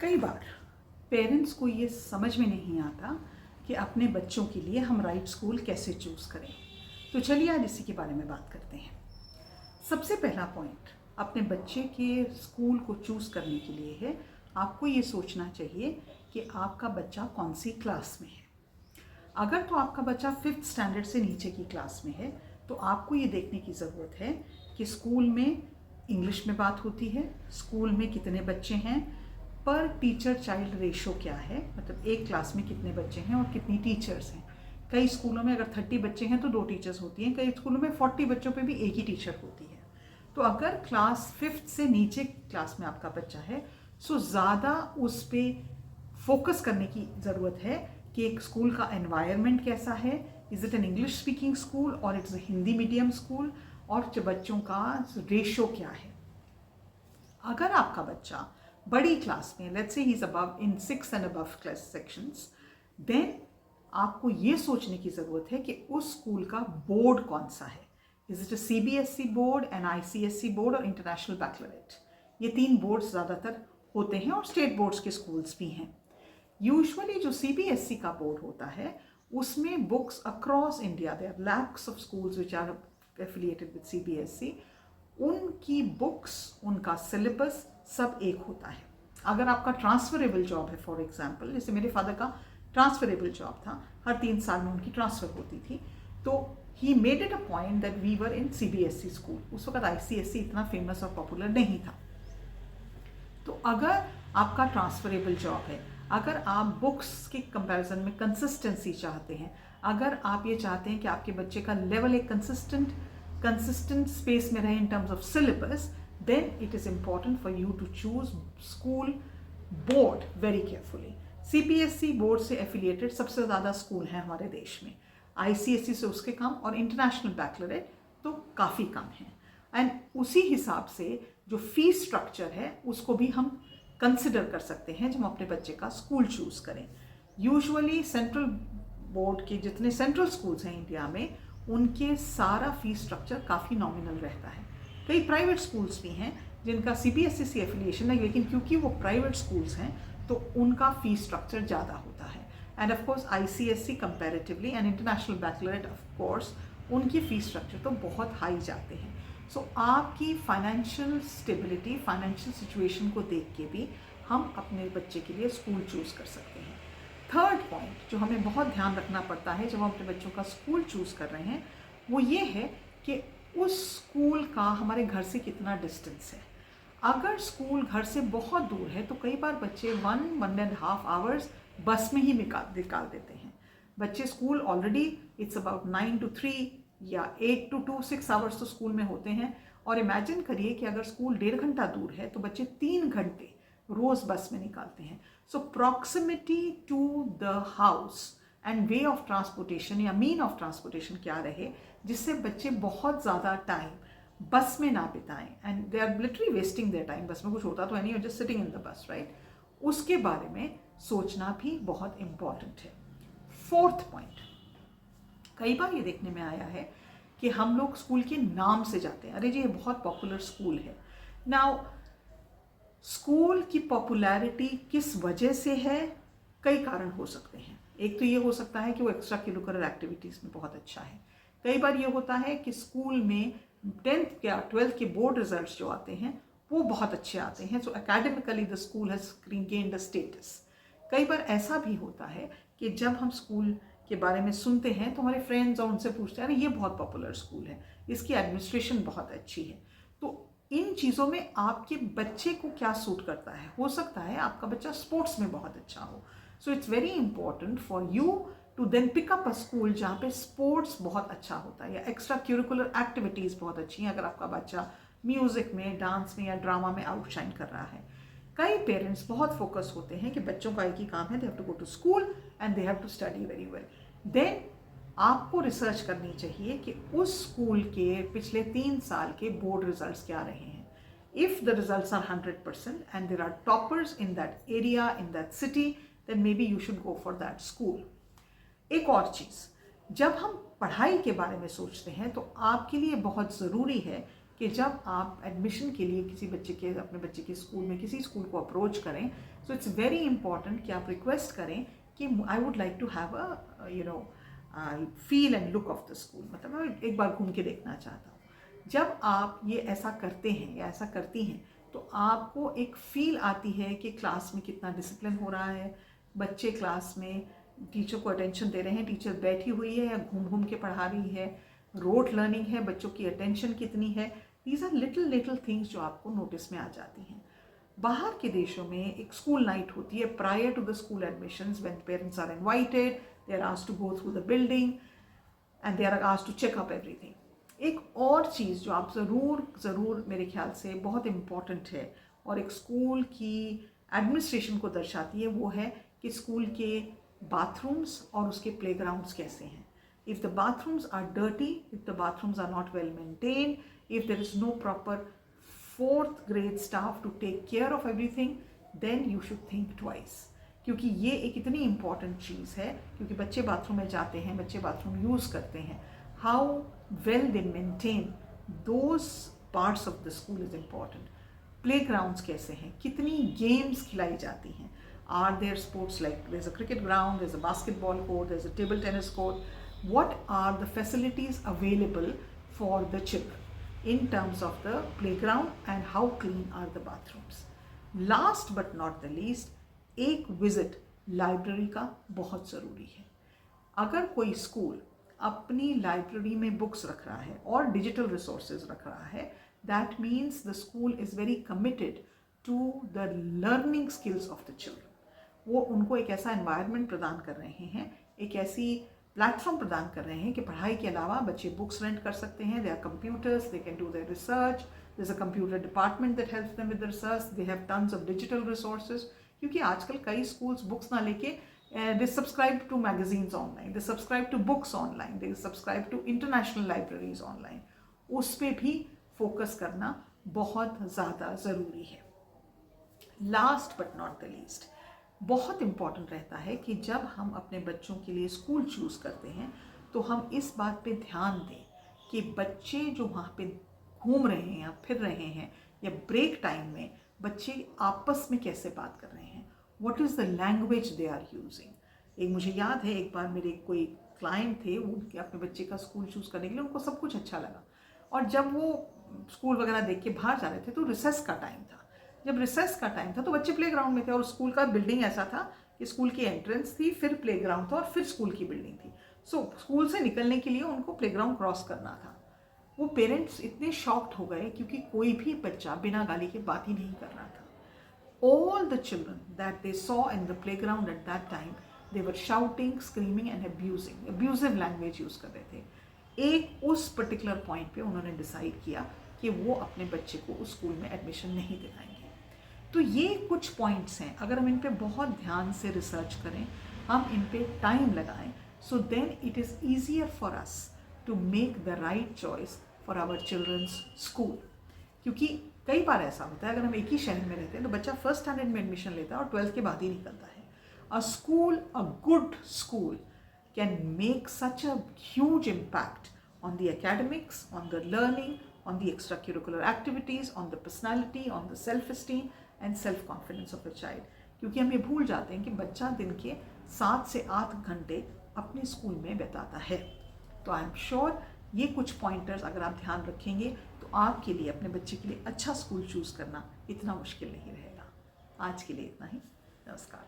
कई बार पेरेंट्स को ये समझ में नहीं आता कि अपने बच्चों के लिए हम राइट स्कूल कैसे चूज़ करें। तो चलिए आज इसी के बारे में बात करते हैं। सबसे पहला पॉइंट अपने बच्चे के स्कूल को चूज़ करने के लिए है, आपको ये सोचना चाहिए कि आपका बच्चा कौन सी क्लास में है। अगर तो आपका बच्चा 5th स्टैंडर्ड से नीचे की क्लास में है तो आपको ये देखने की ज़रूरत है कि स्कूल में इंग्लिश में बात होती है, स्कूल में कितने बच्चे हैं, पर टीचर चाइल्ड रेशो क्या है, मतलब एक क्लास में कितने बच्चे हैं और कितनी टीचर्स हैं। कई स्कूलों में अगर 30 बच्चे हैं तो 2 टीचर्स होती हैं, कई स्कूलों में 40 बच्चों पे भी एक ही टीचर होती है। तो अगर क्लास 5th से नीचे क्लास में आपका बच्चा है सो ज़्यादा उस पर फोकस करने की ज़रूरत है कि एक स्कूल का एनवायरनमेंट कैसा है, is it an English speaking school और it's a Hindi medium school, और बच्चों का रेशो क्या है। अगर आपका बच्चा बड़ी क्लास में, let's say he is above in 6 and above class sections, then आपको ये सोचने की ज़रूरत है कि उस स्कूल का बोर्ड कौन सा है। Is it a CBSE board, an ICSE board और इंटरनेशनल बैकलरेट। ये 3 बोर्ड्स ज़्यादातर होते हैं और स्टेट बोर्ड्स के स्कूल्स भी हैं। यूजुअली जो CBSE का बोर्ड होता है उसमें books across India, there are lakhs of schools which are affiliated with CBSE, उनकी बुक्स, उनका सिलेबस सब एक होता है। अगर आपका ट्रांसफरेबल जॉब है, फॉर एग्जांपल जैसे मेरे फादर का ट्रांसफरेबल जॉब था, हर 3 साल में उनकी ट्रांसफ़र होती थी, तो he made it a point that we were in CBSE school. उस वक्त ICSE इतना फेमस और पॉपुलर नहीं था। तो अगर आपका ट्रांसफरेबल जॉब है, अगर आप बुक्स के कंपैरिजन में कंसिस्टेंसी चाहते हैं, अगर आप ये चाहते हैं कि आपके बच्चे का लेवल एक कंसिस्टेंट स्पेस में रहे in terms of syllabus, then it is important for you to choose school board very carefully. CBSE board से एफिलिएटेड सबसे ज़्यादा स्कूल हैं हमारे देश में, ICSE से उसके कम, और इंटरनेशनल बैकलरेट तो काफ़ी कम है। एंड उसी हिसाब से जो फीस स्ट्रक्चर है उसको भी हम कंसिडर कर सकते हैं जब हम अपने बच्चे का स्कूल चूज़ करें। यूजुअली सेंट्रल बोर्ड के जितने सेंट्रल स्कूल्स हैं इंडिया में, उनके सारा फीस स्ट्रक्चर काफ़ी नॉमिनल रहता है। कई प्राइवेट स्कूल्स भी हैं जिनका CBSE से एफिलिएशन है, लेकिन क्योंकि वो प्राइवेट स्कूल्स हैं तो उनका फीस स्ट्रक्चर ज़्यादा होता है। And of course ICSE comparatively and international baccalaureate of course उनकी फीस स्ट्रक्चर तो बहुत हाई जाते हैं। सो आपकी फाइनेंशियल स्टेबिलिटी, फाइनेंशियल सिचुएशन को देख के भी हम अपने बच्चे के लिए स्कूल चूज़ कर सकते हैं। थर्ड पॉइंट जो हमें बहुत ध्यान रखना पड़ता है जब हम अपने बच्चों का स्कूल चूज़ कर रहे हैं वो ये है कि उस स्कूल का हमारे घर से कितना डिस्टेंस है। अगर स्कूल घर से बहुत दूर है तो कई बार बच्चे 1.5 आवर्स बस में ही निकाल देते हैं। बच्चे school already it's about 9 to 3 या 8 to 2, 6 आवर्स तो स्कूल में होते हैं, और इमेजिन करिए कि अगर स्कूल 1.5 घंटा दूर है तो बच्चे 3 घंटे रोज़ बस में निकालते हैं। So proximity to the house and way of transportation या मीन ऑफ ट्रांसपोर्टेशन क्या रहे जिससे बच्चे बहुत ज़्यादा टाइम बस में ना बिताएं, and they are literally wasting their time. Bus में कुछ होता तो है नहीं, just sitting in the bus, right. उसके बारे में सोचना भी बहुत इम्पॉर्टेंट है। फोर्थ पॉइंट, कई बार ये देखने में आया है कि हम लोग स्कूल के नाम से जाते हैं, अरे जी ये बहुत पॉपुलर स्कूल है। नाउ स्कूल की पॉपुलैरिटी किस वजह से है, कई कारण हो सकते हैं। एक तो ये हो सकता है कि वो एक्स्ट्रा करिकुलर एक्टिविटीज़ में बहुत अच्छा है। कई बार ये होता है कि स्कूल में 10th या 12th के बोर्ड रिजल्ट्स जो आते हैं वो बहुत अच्छे आते हैं, so academically the school has gained a status. कई बार ऐसा भी होता है कि जब हम स्कूल के बारे में सुनते हैं तो हमारे फ्रेंड्स और उनसे पूछते हैं अरे ये बहुत पॉपुलर स्कूल है, इसकी एडमिनिस्ट्रेशन बहुत अच्छी है। तो इन चीज़ों में आपके बच्चे को क्या सूट करता है, हो सकता है आपका बच्चा स्पोर्ट्स में बहुत अच्छा हो, so it's very important for you to then pick up a school जहाँ पे स्पोर्ट्स बहुत अच्छा होता है या एक्स्ट्रा करिकुलर एक्टिविटीज़ बहुत अच्छी हैं, अगर आपका बच्चा म्यूज़िक में, डांस में या ड्रामा में आउटशाइन कर रहा है। कई पेरेंट्स बहुत फोकस होते हैं कि बच्चों का एक ही काम है, they have to go to school and they have to study very well. Then आपको रिसर्च करनी चाहिए कि उस स्कूल के पिछले 3 साल के बोर्ड रिजल्ट्स क्या रहे हैं। If the results are 100% and there are toppers in that area, in that city, then maybe you should go for that school. एक और चीज़, जब हम पढ़ाई के बारे में सोचते हैं तो आपके लिए बहुत ज़रूरी है कि जब आप एडमिशन के लिए अपने बच्चे के स्कूल में किसी स्कूल को अप्रोच करें, सो इट्स वेरी इंपॉर्टेंट कि आप रिक्वेस्ट करें कि I would like to have feel and look of the school, मतलब मैं एक बार घूम के देखना चाहता हूँ। जब आप ये ऐसा करते हैं या ऐसा करती हैं तो आपको एक फील आती है कि क्लास में कितना डिसिप्लिन हो रहा है, बच्चे क्लास में टीचर को अटेंशन दे रहे हैं, टीचर बैठी हुई है या घूम घूम के पढ़ा रही है, रोट लर्निंग है, बच्चों की अटेंशन कितनी है। दीज आर लिटिल थिंग्स जो आपको नोटिस में आ जाती हैं। बाहर के देशों में एक स्कूल नाइट होती है prior to the school admissions, when parents are invited, they are asked to go through the building and they are asked to check up everything. एक और चीज़ जो आप ज़रूर मेरे ख्याल से बहुत इम्पॉर्टेंट है और एक स्कूल की एडमिनिस्ट्रेशन को दर्शाती है, वो है कि स्कूल के बाथरूम्स और उसके प्लेग्राउंड्स कैसे हैं। If the bathrooms are dirty, if the bathrooms are not well maintained, if there is no proper fourth grade staff to take care of everything, then you should think twice. क्योंकि ये एक इतनी important चीज़ है, क्योंकि बच्चे bathroom में जाते हैं, बच्चे बाथरूम यूज़ करते हैं, how well they maintain those parts of the school is important. Playgrounds कैसे हैं, कितनी गेम्स खिलाई जाती हैं, are there sports like there is a cricket ground, there is a basketball court, there is a table tennis court, what are the facilities available for the children in terms of the playground and how clean are the bathrooms. Last but not the least, एक visit library का बहुत ज़रूरी है। अगर कोई school अपनी library में books रख रहा है और डिजिटल रिसोर्सेज रख रहा है, that means the school is very committed to the learning skills of the children. वो उनको एक ऐसा एनवायरनमेंट प्रदान कर रहे हैं, एक ऐसी प्लेटफॉर्म प्रदान कर रहे हैं कि पढ़ाई के अलावा बच्चे बुक्स रेंट कर सकते हैं, they are computers, they can do their research, there is a computer department that helps them with the research, they have tons of digital resources. क्योंकि आजकल कई स्कूल्स बुक्स ना लेके they subscribe to magazines online, they subscribe to books online, they subscribe to international libraries online. उस पर भी focus करना बहुत ज़्यादा ज़रूरी है। Last but not the least, बहुत इम्पॉर्टेंट रहता है कि जब हम अपने बच्चों के लिए स्कूल चूज़ करते हैं तो हम इस बात पे ध्यान दें कि बच्चे जो वहाँ पे घूम रहे हैं या फिर रहे हैं या ब्रेक टाइम में बच्चे आपस में कैसे बात कर रहे हैं, what is the language they are using. एक मुझे याद है, एक बार मेरे कोई क्लाइंट थे, उनके अपने बच्चे का स्कूल चूज़ करने के लिए उनको सब कुछ अच्छा लगा, और जब वो स्कूल वगैरह देख के बाहर जा रहे थे तो रिसेस का टाइम था। जब रिसेस का टाइम था तो बच्चे प्लेग्राउंड में थे और स्कूल का बिल्डिंग ऐसा था कि स्कूल की एंट्रेंस थी, फिर प्लेग्राउंड था और फिर स्कूल की बिल्डिंग थी। सो स्कूल से निकलने के लिए उनको प्लेग्राउंड क्रॉस करना था। वो पेरेंट्स इतने शॉक्ड हो गए क्योंकि कोई भी बच्चा बिना गाली के बात ही नहीं कर रहा था। All the children that they saw in the playground at that time, they were shouting, screaming and abusive language use कर रहे थे। एक उस पर्टिकुलर पॉइंट पे उन्होंने डिसाइड किया कि वो अपने बच्चे को उस स्कूल में एडमिशन नहीं दिलाएंगे। तो ये कुछ पॉइंट्स हैं, अगर हम इन पे बहुत ध्यान से रिसर्च करें, हम इन पे टाइम लगाएं, so then it is easier for us to make the right choice for our children's school. क्योंकि कई बार ऐसा होता है, अगर हम एक ही शहर में रहते हैं तो बच्चा फर्स्ट स्टैंडर्ड में एडमिशन लेता है और 12th के बाद ही निकलता है। A good school can make such a huge impact on the academics, on the learning, on the extracurricular activities, on the personality, on the self-esteem and self-confidence of a child. क्योंकि हम ये भूल जाते हैं कि बच्चा दिन के 7 से 8 घंटे अपने स्कूल में बिताता है। तो आई एम श्योर ये कुछ पॉइंटर्स अगर आप ध्यान रखेंगे तो आपके लिए, अपने बच्चे के लिए अच्छा स्कूल चूज़ करना इतना मुश्किल नहीं रहेगा। आज के लिए इतना ही। नमस्कार।